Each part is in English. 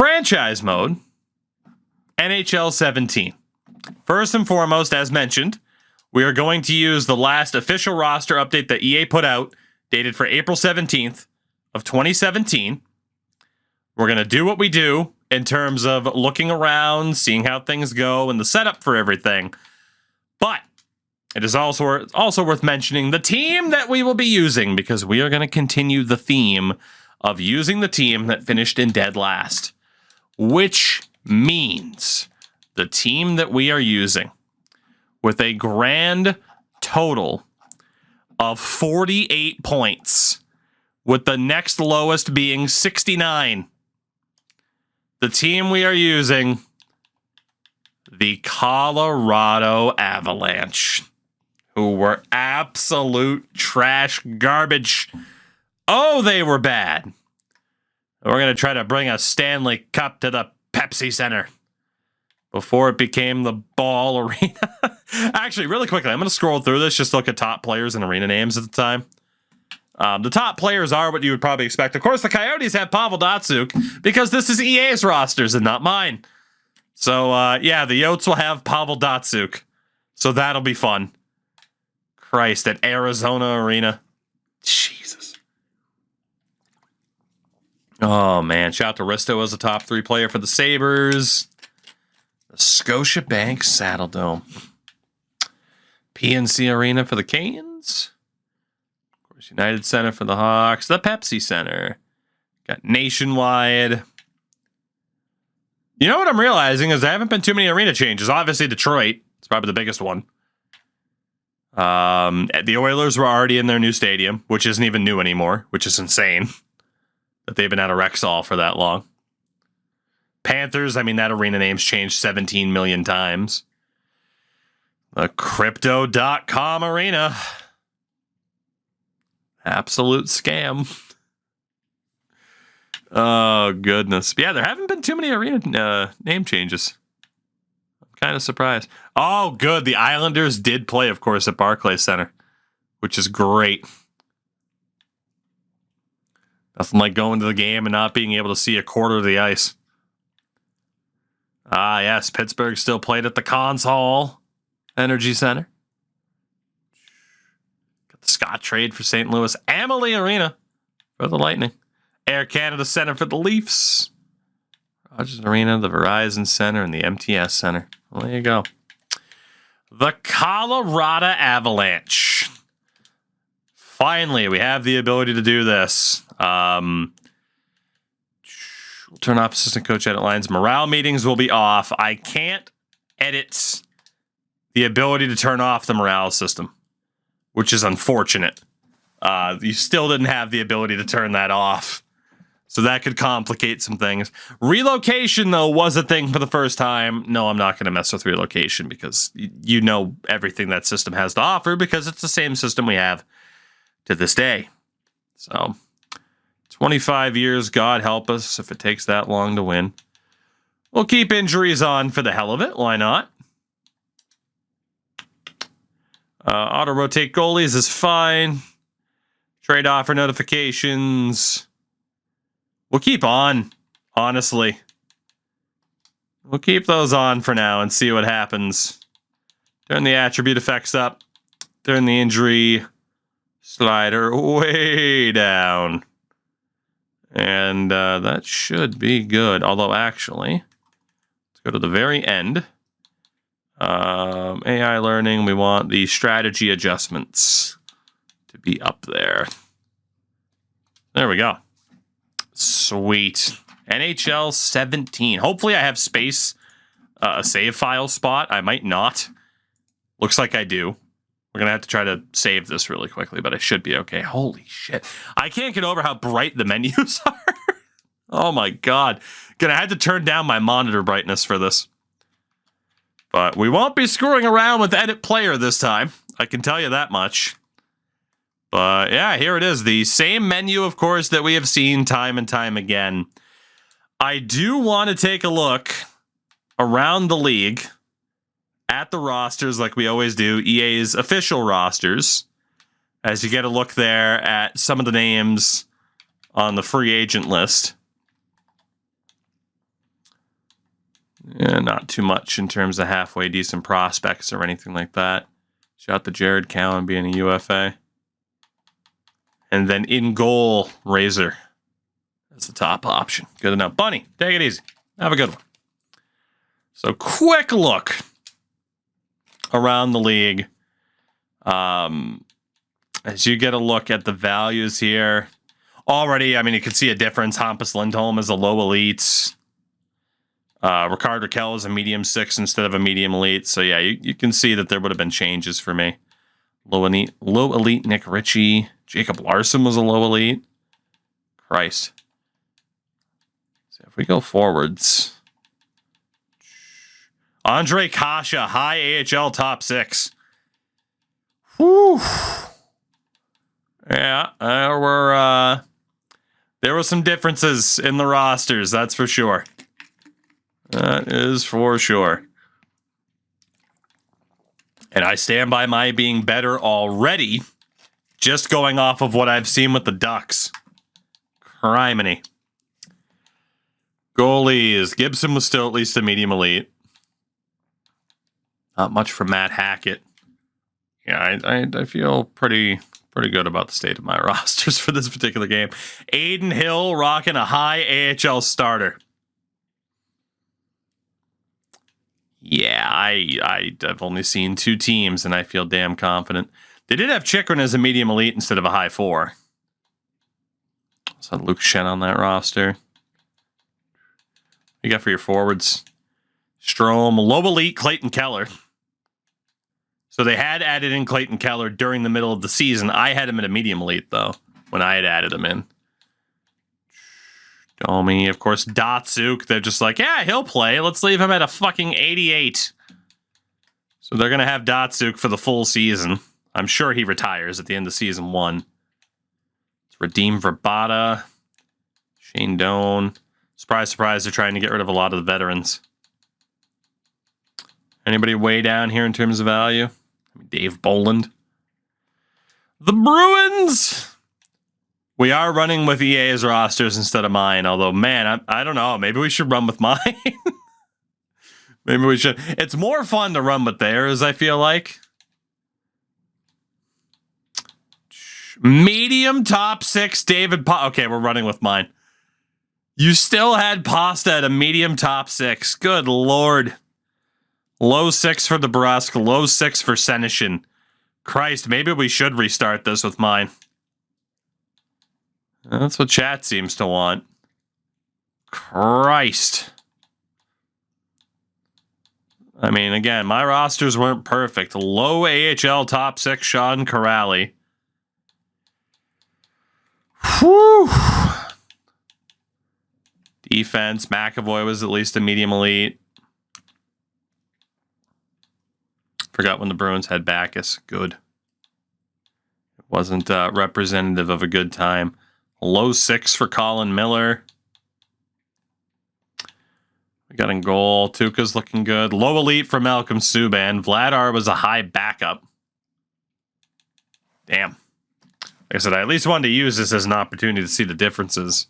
Franchise mode, NHL 17. First and foremost, as mentioned, we are going to use the last official roster update that EA put out, dated for April 17th of 2017. We're going to do what we do in terms of looking around, seeing how things go, and the setup for everything. But it is also worth mentioning the team that we will be using, because we are going to continue the theme of using the team that finished in dead last, which means the team that we are using, with a grand total of 48 points, with the next lowest being 69. The team we are using, the Colorado Avalanche, who were absolute trash garbage. Oh, they were bad. We're going to try to bring a Stanley Cup to the Pepsi Center before it became the Ball Arena. Actually, really quickly, I'm going to scroll through this just to look at top players and arena names at the time. The top players are what you would probably expect. Of course, the Coyotes have Pavel Datsyuk, because this is EA's rosters and not mine. So, yeah, the Yotes will have Pavel Datsyuk. So that'll be fun. Christ, at Arizona Arena. Jesus. Oh, man. Shout out to Risto as a top 3 player for the Sabres. The Scotiabank Saddle Dome. PNC Arena for the Canes. United Center for the Hawks. The Pepsi Center. Got Nationwide. You know what I'm realizing is there haven't been too many arena changes. Obviously, Detroit. It's probably the biggest one. The Oilers were already in their new stadium, which isn't even new anymore, which is insane that they've been out of Rexall for that long. Panthers, I mean, that arena name's changed 17 million times. The Crypto.com Arena. Absolute scam. Oh, goodness. Yeah, there haven't been too many arena name changes. I'm kind of surprised. Oh, good. The Islanders did play, of course, at Barclays Center, which is great. Nothing like going to the game and not being able to see a quarter of the ice. Ah, yes. Pittsburgh still played at the Cons Hall Energy Center. The Scott trade for St. Louis. Amalie Arena for the Lightning. Air Canada Center for the Leafs. Rogers Arena, the Verizon Center, and the MTS Center. Well, there you go. The Colorado Avalanche. Finally, we have the ability to do this. We'll turn off assistant coach edit lines. Morale meetings will be off. I can't edit the ability to turn off the morale system, which is unfortunate. You still didn't have the ability to turn that off, so that could complicate some things. Relocation, though, was a thing for the first time. No, I'm not going to mess with relocation, because you know everything that system has to offer, because it's the same system we have to this day. So, 25 years, God help us if it takes that long to win. We'll keep injuries on for the hell of it. Why not? Auto-rotate goalies is fine. Trade offer notifications. We'll keep on, honestly. We'll keep those on for now and see what happens. Turn the attribute effects up. Turn the injury slider way down. And that should be good. Although, actually, let's go to the very end. AI learning, we want the strategy adjustments to be up there. There we go. Sweet. NHL 17. Hopefully I have space, a save file spot. I might not. Looks like I do. We're going to have to try to save this really quickly, but I should be okay. Holy shit. I can't get over how bright the menus are. Oh my God. Gonna have to turn down my monitor brightness for this. But we won't be screwing around with Edit Player this time. I can tell you that much. But yeah, here it is. The same menu, of course, that we have seen time and time again. I do want to take a look around the league at the rosters like we always do, EA's official rosters, as you get a look there at some of the names on the free agent list. Yeah, not too much in terms of halfway decent prospects or anything like that. Shout to Jared Cowan being a UFA. And then in goal, Razor as the top option. Good enough. Bunny, take it easy. Have a good one. So quick look around the league. As you get a look at the values here, already, I mean, you can see a difference. Hampus Lindholm is a low elite. Rickard Rakell is a medium 6 instead of a medium elite. So yeah, you can see that there would have been changes for me. Low elite Nick Ritchie. Jacob Larson was a low elite. Christ. So if we go forwards. Andre Kasha, high AHL top 6. Whew. Yeah, there were some differences in the rosters, that's for sure. That is for sure. And I stand by my being better already, just going off of what I've seen with the Ducks. Criminy. Goalies. Gibson was still at least a medium elite. Not much for Matt Hackett. Yeah, I feel pretty good about the state of my rosters for this particular game. Aiden Hill rocking a high AHL starter. Yeah, I've only seen 2 teams, and I feel damn confident. They did have Chikrin as a medium elite instead of a high 4. So Luke Shen on that roster. What you got for your forwards? Strome, low elite Clayton Keller. So they had added in Clayton Keller during the middle of the season. I had him at a medium elite, though, when I had added him in. Domi, of course, Datsuk. They're just like, yeah, he'll play. Let's leave him at a fucking 88. So they're going to have Datsuk for the full season. I'm sure he retires at the end of season 1. It's Radim Verbata. Shane Doan. Surprise, surprise, they're trying to get rid of a lot of the veterans. Anybody way down here in terms of value? Dave Boland. The Bruins! We are running with EA's rosters instead of mine, although, man, I don't know. Maybe we should run with mine. Maybe we should. It's more fun to run with theirs, I feel like. Medium top 6, David okay, we're running with mine. You still had Pasta at a medium top 6. Good Lord. Low 6 for the Brusque, low 6 for Senishin. Christ, maybe we should restart this with mine. That's what chat seems to want. Christ. I mean, again, my rosters weren't perfect. Low AHL top 6, Sean Corrali. Whew. Defense, McAvoy was at least a medium elite. Forgot when the Bruins had Backus. Good. It wasn't representative of a good time. Low 6 for Colin Miller. We got in goal. Tuca's looking good. Low elite for Malcolm Subban. Vladar was a high backup. Damn. Like I said, I at least wanted to use this as an opportunity to see the differences.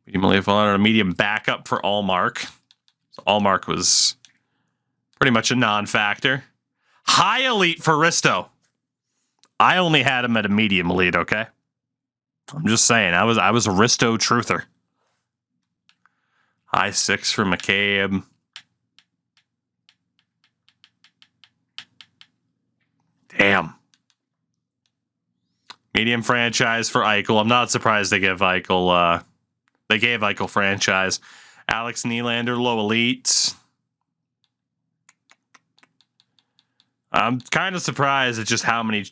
Medium elite for a medium backup for Allmark. So Allmark was pretty much a non-factor. High elite for Risto. I only had him at a medium elite, okay? I'm just saying, I was a Risto truther. High 6 for McCabe. Damn. Medium franchise for Eichel. I'm not surprised they gave Eichel franchise. Alex Nylander, low elite. I'm kind of surprised at just how many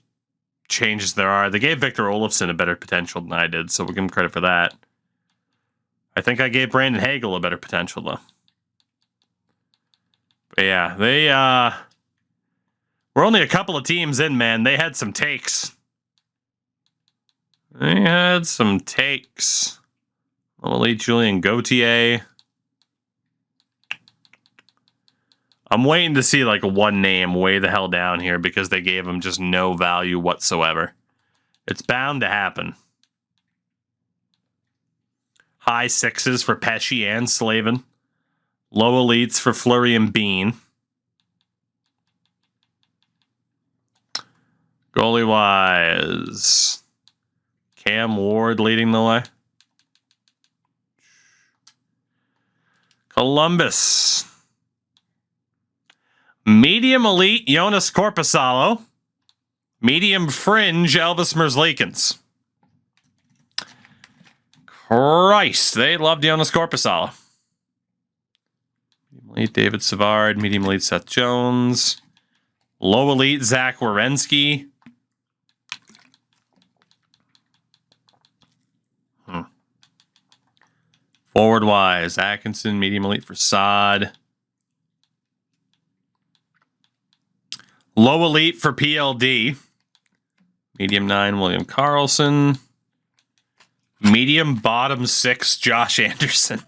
changes there are. They gave Victor Olofsson a better potential than I did, so we'll give him credit for that. I think I gave Brandon Hagel a better potential, though. But yeah, they were only a couple of teams in, man. They had some takes. Low elite Julian Gauthier. I'm waiting to see like one name way the hell down here because they gave him just no value whatsoever. It's bound to happen. High 6s for Pesci and Slavin. Low elites for Fleury and Bean. Goalie-wise, Cam Ward leading the way. Columbus. Medium elite, Jonas Korpisalo. Medium fringe, Elvis Merzlikins. Christ, they loved Jonas Korpisalo. Medium elite, David Savard. Medium elite, Seth Jones. Low elite, Zach Werenski. Forward-wise, Atkinson, medium elite for Saad. Low elite for PLD. Medium 9, William Karlsson. Medium bottom 6, Josh Anderson.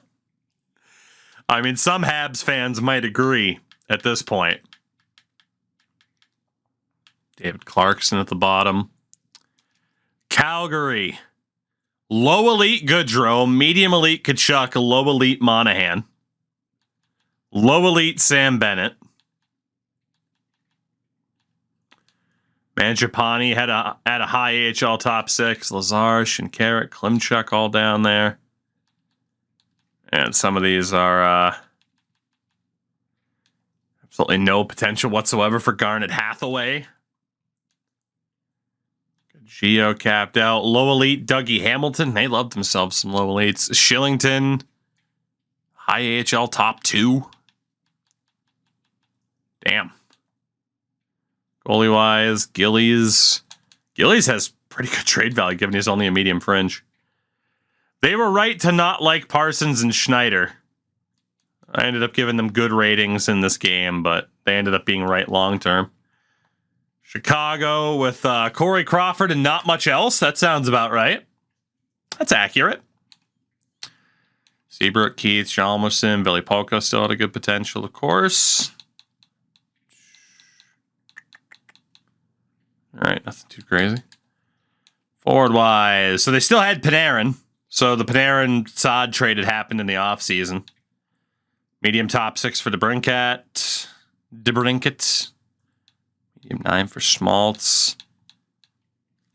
I mean, some Habs fans might agree at this point. David Clarkson at the bottom. Calgary. Low elite Goodrow, medium elite Kachuk, low elite Monahan. Low elite Sam Bennett. Mangiapane had a high AHL top 6. Lazar, Shinkarik, Klimchuk all down there. And some of these are absolutely no potential whatsoever for Garnet Hathaway. Geo capped out. Low elite Dougie Hamilton. They loved themselves some low elites. Shillington. High AHL top 2. Damn. Goalie wise, Gillies. Gillies has pretty good trade value given he's only a medium fringe. They were right to not like Parsons and Schneider. I ended up giving them good ratings in this game, but they ended up being right long term. Chicago with Corey Crawford and not much else. That sounds about right. That's accurate. Seabrook, Keith, Chalmerson, Billy Polko still had a good potential, of course. All right, nothing too crazy. Forward-wise, so they still had Panarin. So the Panarin-Saad trade had happened in the offseason. Medium top 6 for DeBrincat. Medium 9 for Schmaltz.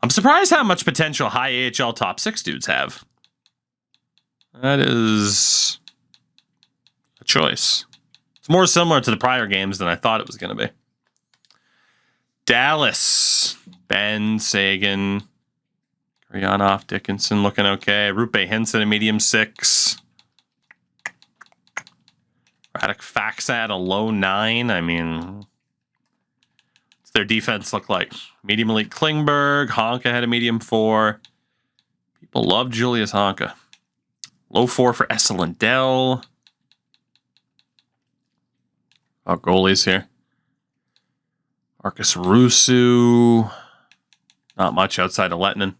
I'm surprised how much potential high AHL top 6 dudes have. That is a choice. It's more similar to the prior games than I thought it was going to be. Dallas. Ben, Sagan. Kryanov, Dickinson looking okay. Rupe Hinson, a medium 6. Radek Faksa at a low 9. I mean, what's their defense look like? Medium elite Klingberg. Honka had a medium 4. People love Julius Honka. Low 4 for Esa Lindell. Oh, goalies here. Marcus Rusu. Not much outside of Lettinen.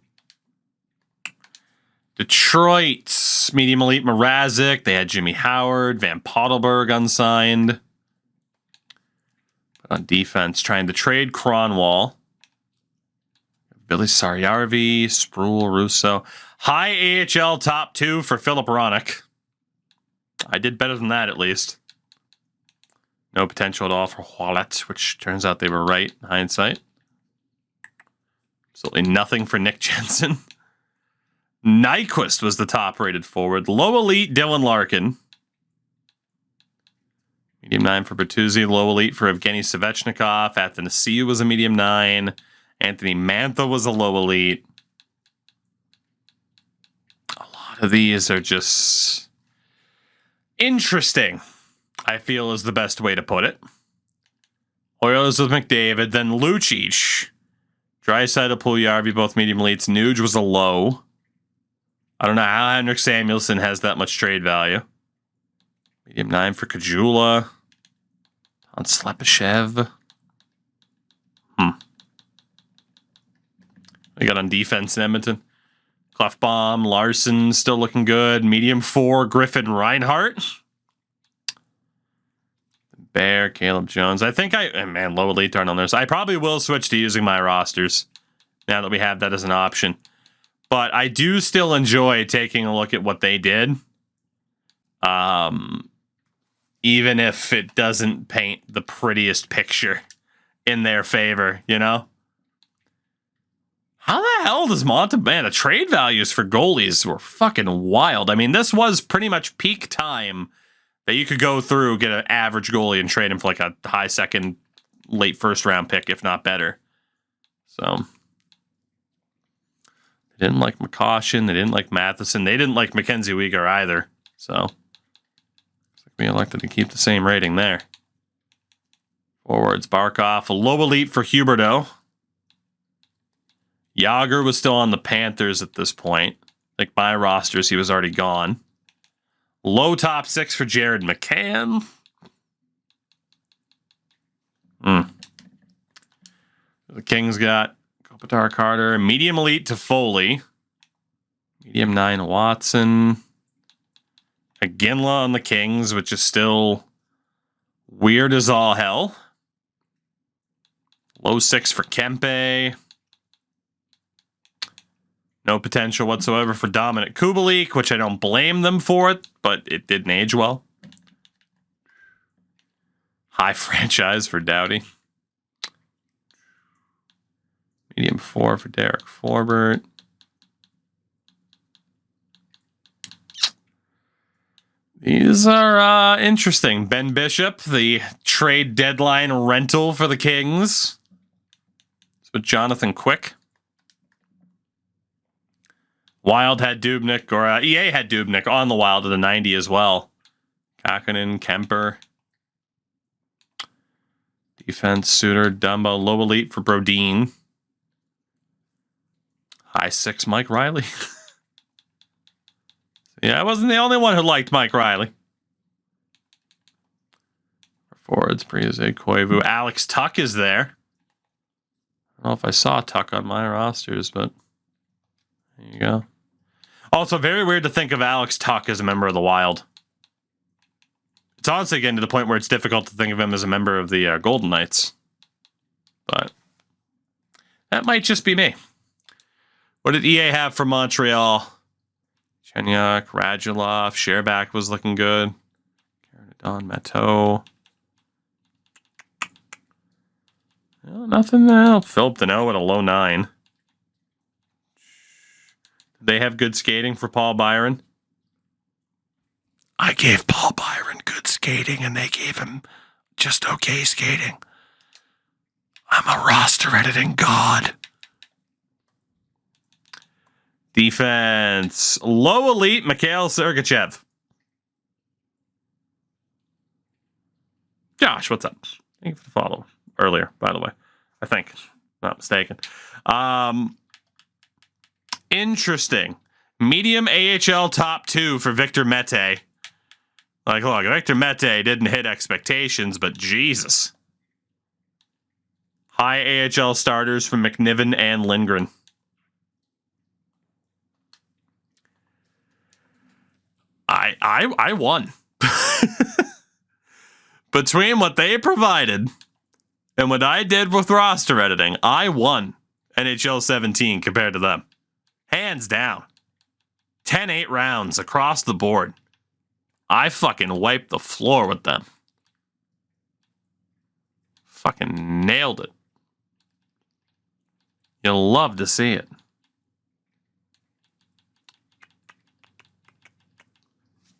Detroit. Medium elite Mrazek. They had Jimmy Howard. Van Pottelberg unsigned. But on defense, trying to trade Cronwall. Billy Saryarvi. Sproul, Russo. High AHL top 2 for Philip Roenick. I did better than that, at least. No potential at all for Wallet, which turns out they were right in hindsight. Absolutely nothing for Nick Jensen. Nyquist was the top-rated forward. Low elite, Dylan Larkin. Medium 9 for Bertuzzi. Low elite for Evgeny Svechnikov. Athanasiou was a medium 9. Anthony Mantha was a low elite. A lot of these are just interesting, I feel is the best way to put it. Oilers with McDavid. Then Lucic. Draisaitl, Puljujarvi, both medium elites. Nuge was a low. I don't know how Henrik Samuelsson has that much trade value. Medium 9 for Kajula. On Slepyshev. We got on defense in Edmonton. Clefbaum, Larson still looking good. Medium 4, Griffin Reinhart. Bear, Caleb Jones. I think man, low elite aren't on this. I probably will switch to using my rosters now that we have that as an option. But I do still enjoy taking a look at what they did. even if it doesn't paint the prettiest picture in their favor, you know? How the hell does man, the trade values for goalies were fucking wild. I mean, this was pretty much peak time that you could go through, get an average goalie and trade him for like a high second, late first round pick, if not better. So they didn't like McCoshin, they didn't like Matheson, they didn't like Mackenzie Weegar either. So looks like we elected to keep the same rating there. Forwards, Barkov, a low elite for Huberdeau. Yager was still on the Panthers at this point. Like my rosters, he was already gone. Low top 6 for Jared McCann. The Kings got Kopitar Carter. Medium elite to Foley. Medium 9 Watson. A Ginla on the Kings, which is still weird as all hell. Low 6 for Kempe. No potential whatsoever for Dominic Kubalik, which I don't blame them for it, but it didn't age well. High franchise for Doughty. Medium 4 for Derek Forbert. These are interesting. Ben Bishop, the trade deadline rental for the Kings. It's with Jonathan Quick. Wild had Dubnyk, or EA had Dubnyk on the Wild of the 90 as well. Kakkonen, Kemper. Defense, Suter, Dumbo, low elite for Brodin. High 6, Mike Riley. Yeah, I wasn't the only one who liked Mike Riley. Forwards, Prize, Koivu. Alex Tuck is there. I don't know if I saw Tuck on my rosters, but there you go. Also, very weird to think of Alex Tuck as a member of the Wild. It's honestly getting to the point where it's difficult to think of him as a member of the Golden Knights. But that might just be me. What did EA have for Montreal? Chenyuk, Radulov, Sherbak was looking good. Don Mateau. Well, nothing else. Philip Deneau at a low 9. They have good skating for Paul Byron. I gave Paul Byron good skating, and they gave him just okay skating. I'm a roster editing god. Defense. Low elite, Mikhail Sergachev. Josh, what's up? Thank you for the follow earlier, by the way. I think. Not mistaken. Interesting. Medium AHL top 2 for Victor Mete. Like, look, Victor Mete didn't hit expectations, but Jesus. High AHL starters from McNiven and Lindgren. I won. Between what they provided and what I did with roster editing, I won NHL 17 compared to them. Hands down. 10-8 rounds across the board. I fucking wiped the floor with them. Fucking nailed it. You'll love to see it.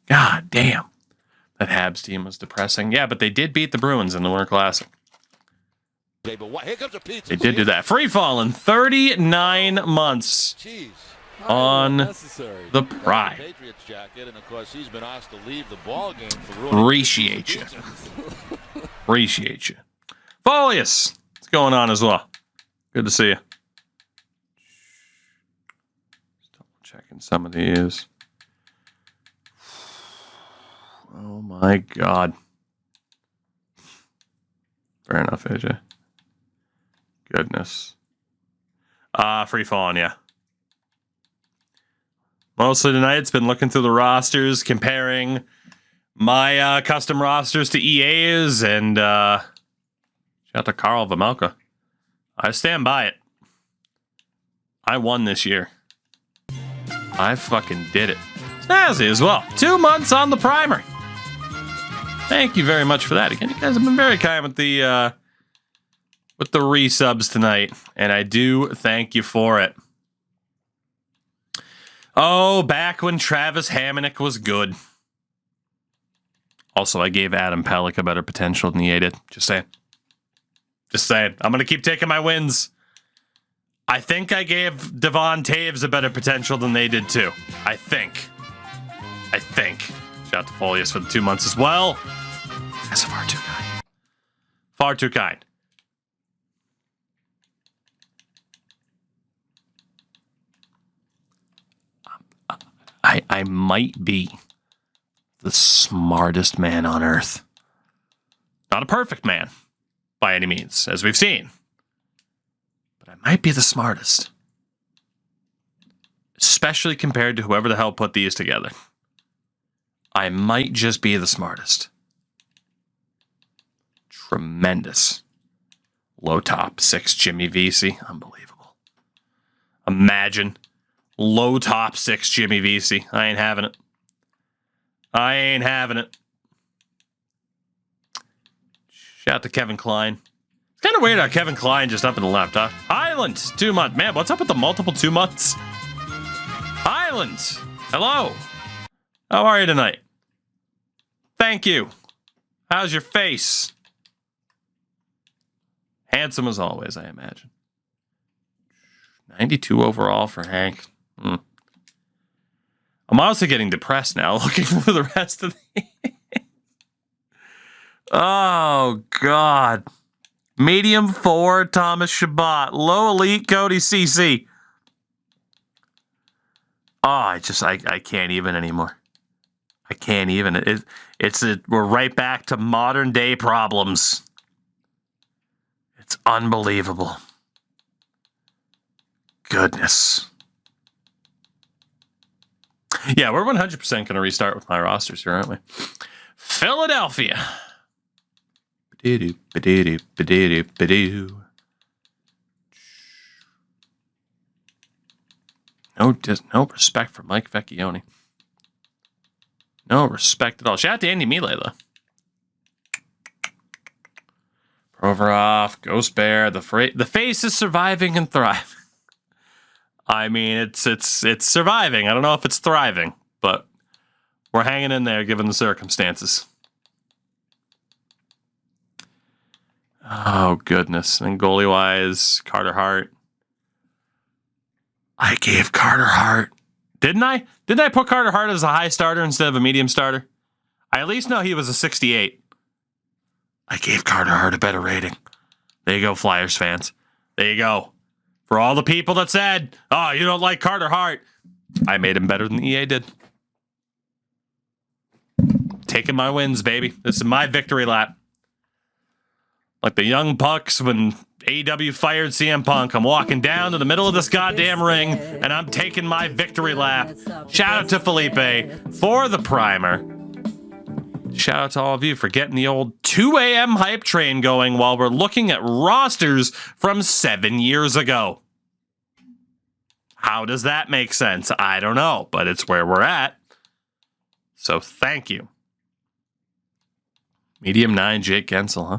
God damn. That Habs team was depressing. Yeah, but they did beat the Bruins in the Winter Classic. They did do that. Free fall in 39 months on the Pride. Appreciate you. Appreciate you. Folius, what's going on as well? Good to see you. Still checking some of these. Oh my God. Fair enough, AJ. Goodness. Free falling, yeah. Mostly tonight, it's been looking through the rosters, comparing my custom rosters to EA's, and shout out to Carl Vamelka. I stand by it. I won this year. I fucking did it. Snazzy as well. 2 months on the primer. Thank you very much for that. Again, you guys have been very kind with the resubs tonight, and I do thank you for it. Oh, back when Travis Hamonic was good. Also, I gave Adam Pellick a better potential than he did. Just saying. Just saying. I'm going to keep taking my wins. I think I gave Devon Taves a better potential than they did too. I think. Shout out to Folius for the 2 months as well. That's far too kind. Far too kind. I might be the smartest man on earth. Not a perfect man, by any means, as we've seen. But I might be the smartest. Especially compared to whoever the hell put these together. I might just be the smartest. Tremendous. Low top 6 Jimmy Vesey. Unbelievable. Imagine. Low top 6 Jimmy Vesey. I ain't having it. Shout out to Kevin Klein. It's kind of weird how Kevin Klein just up and left, huh? Highland, 2 months. Man, what's up with the multiple 2 months? Highland, hello. How are you tonight? Thank you. How's your face? Handsome as always, I imagine. 92 overall for Hank. I'm also getting depressed now looking for the rest of the... Oh, God. Medium 4, Thomas Shabbat. Low elite, Cody CC. Oh, I can't even anymore. I can't even. We're right back to modern day problems. It's unbelievable. Goodness. Yeah, we're 100% going to restart with my rosters here, aren't we? Philadelphia. No respect for Mike Vecchione. No respect at all. Shout out to Andy Mealy, though. Provorov, Ghost Bear, the face is surviving and thriving. I mean, it's surviving. I don't know if it's thriving, but we're hanging in there given the circumstances. Oh, goodness. And goalie-wise, Carter Hart. I gave Carter Hart. Didn't I? Didn't I put Carter Hart as a high starter instead of a medium starter? I at least know he was a 68. I gave Carter Hart a better rating. There you go, Flyers fans. There you go. For all the people that said, oh, you don't like Carter Hart, I made him better than the EA did. Taking my wins, baby. This is my victory lap. Like the Young Bucks when AEW fired CM Punk. I'm walking down to the middle of this goddamn ring, and I'm taking my victory lap. Shout out to Felipe for the primer. Shout out to all of you for getting the old 2 a.m. hype train going while we're looking at rosters from 7 years ago. How does that make sense? I don't know, but it's where we're at. So thank you. Medium 9, Jake Gensel, huh?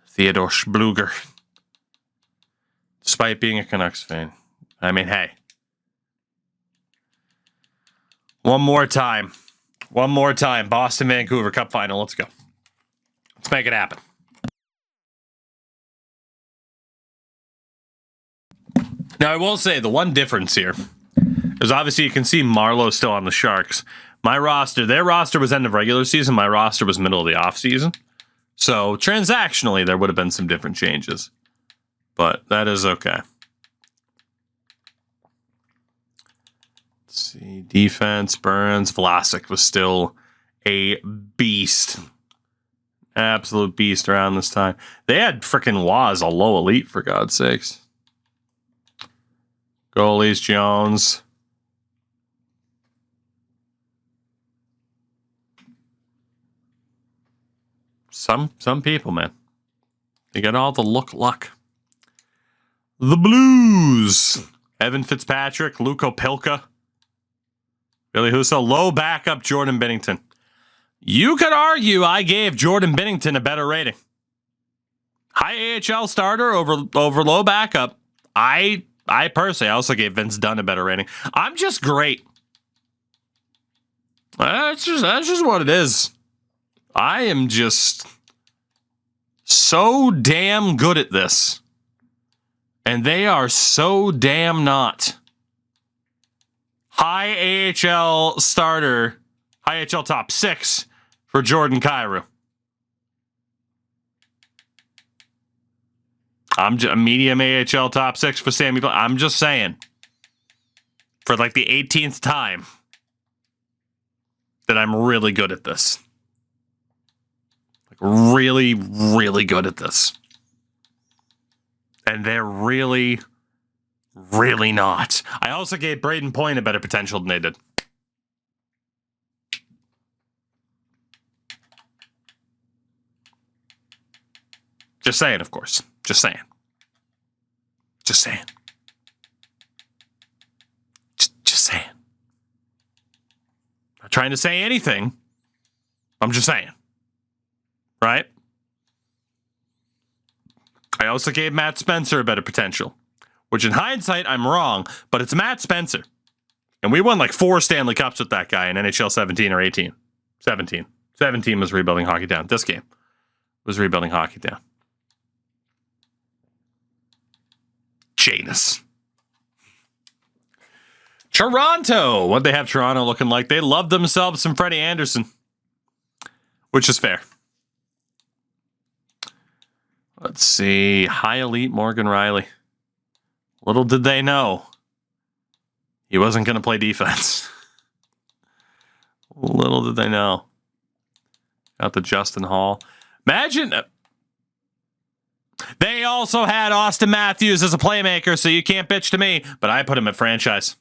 Theodore Spluger. Despite being a Canucks fan. I mean, hey. One more time. Boston, Vancouver Cup final. Let's go. Let's make it happen. Now, I will say the one difference here is obviously you can see Marlowe still on the Sharks. My roster, their roster was end of regular season. My roster was middle of the offseason. So transactionally, there would have been some different changes. But that is okay. Let's see. Defense, Burns, Vlasic was still a beast. Absolute beast around this time. They had freaking Waz, a low elite, for God's sakes. Goalies, Jones. Some people, man. They got all the luck. The Blues. Evan Fitzpatrick, Luko Pilka. Billy Husso, low backup, Jordan Bennington. You could argue I gave Jordan Binnington a better rating. High AHL starter over low backup. I personally also gave Vince Dunn a better rating. I'm just great. That's just what it is. I am just so damn good at this. And they are so damn not. High AHL starter, high AHL top 6 for Jordan Kyrou. I'm a medium AHL top 6 for Sammy. I'm just saying, for like the 18th time, that I'm really good at this. Like really, really good at this. And they're really, really not. I also gave Braden Point a better potential than they did. Just saying, of course. Just saying. Just saying. Just saying. Not trying to say anything. I'm just saying. Right? I also gave Matt Spencer a better potential. Which in hindsight, I'm wrong. But it's Matt Spencer. And we won like 4 Stanley Cups with that guy in NHL 17 or 18. 17. 17 was rebuilding Hockey Town. This game was rebuilding Hockey Town. Janus. Toronto. What'd they have Toronto looking like? They love themselves some Freddie Anderson. Which is fair. Let's see. High elite Morgan Riley. Little did they know he wasn't going to play defense. Little did they know. Got the Justin Hall. Imagine... They also had Austin Matthews as a playmaker, so you can't bitch to me, but I put him at franchise.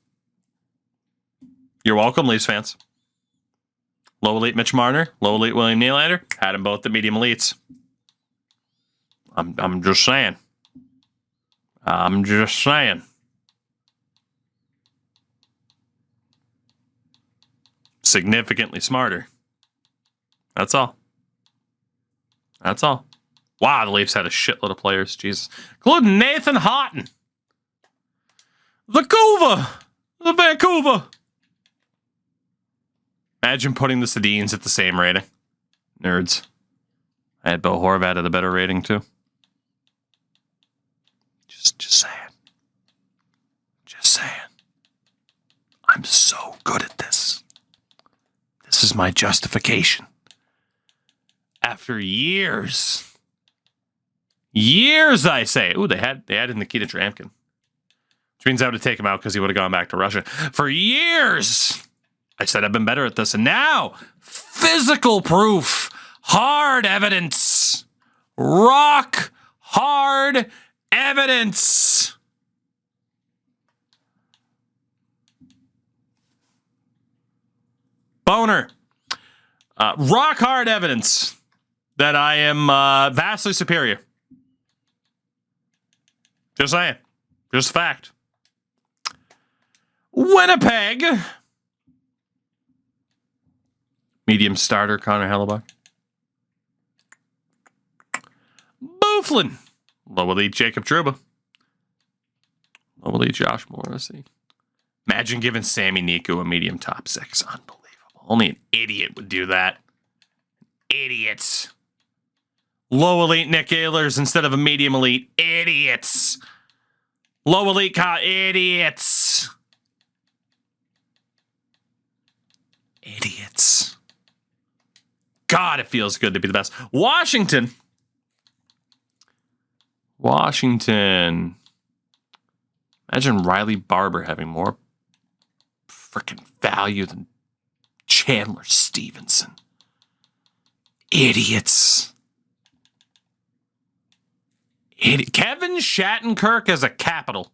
You're welcome, Leafs fans. Low elite Mitch Marner, low elite William Nylander, had them both at medium elites. I'm just saying. I'm just saying. Significantly smarter. That's all. That's all. Wow, the Leafs had a shitload of players. Jesus. Including Nathan Houghton. The Vancouver. Imagine putting the Sedins at the same rating. Nerds. I had Bo Horvat at a better rating, too. Just saying. Just saying. I'm so good at this. This is my justification. After years... Years, I say. Ooh, they added Nikita Tramkin. Which means I would have taken him out because he would have gone back to Russia. For years, I said I've been better at this. And now, physical proof. Hard evidence. Rock hard evidence. Boner. Rock hard evidence that I am vastly superior. Just saying. Just fact. Winnipeg. Medium starter, Connor Hellebuck. Bufflin. Low elite, Jacob Trouba. Low elite, Josh Morrissey. Imagine giving Sammy Niku a medium top 6. Unbelievable. Only an idiot would do that. Idiots. Low elite Nick Ehlers instead of a medium elite. Idiots. Low elite idiots. Idiots. God, it feels good to be the best. Washington. Imagine Riley Barber having more freaking value than Chandler Stevenson. Idiots. Kevin Shattenkirk as a capital.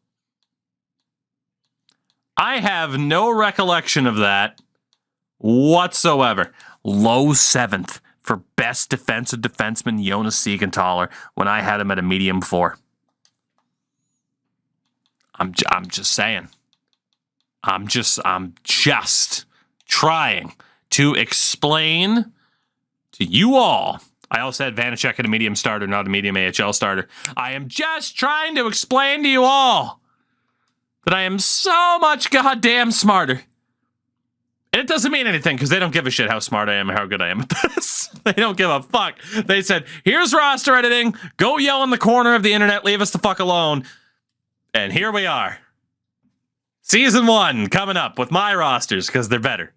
I have no recollection of that whatsoever. Low 7th for best defensive defenseman Jonas Siegenthaler when I had him at a medium 4. I'm just saying. I'm just trying to explain to you all. I also had Vanacek at a medium starter, not a medium AHL starter. I am just trying to explain to you all that I am so much goddamn smarter. And it doesn't mean anything because they don't give a shit how smart I am or how good I am at this. They don't give a fuck. They said, here's roster editing. Go yell in the corner of the internet. Leave us the fuck alone. And here we are. Season 1 coming up with my rosters because they're better.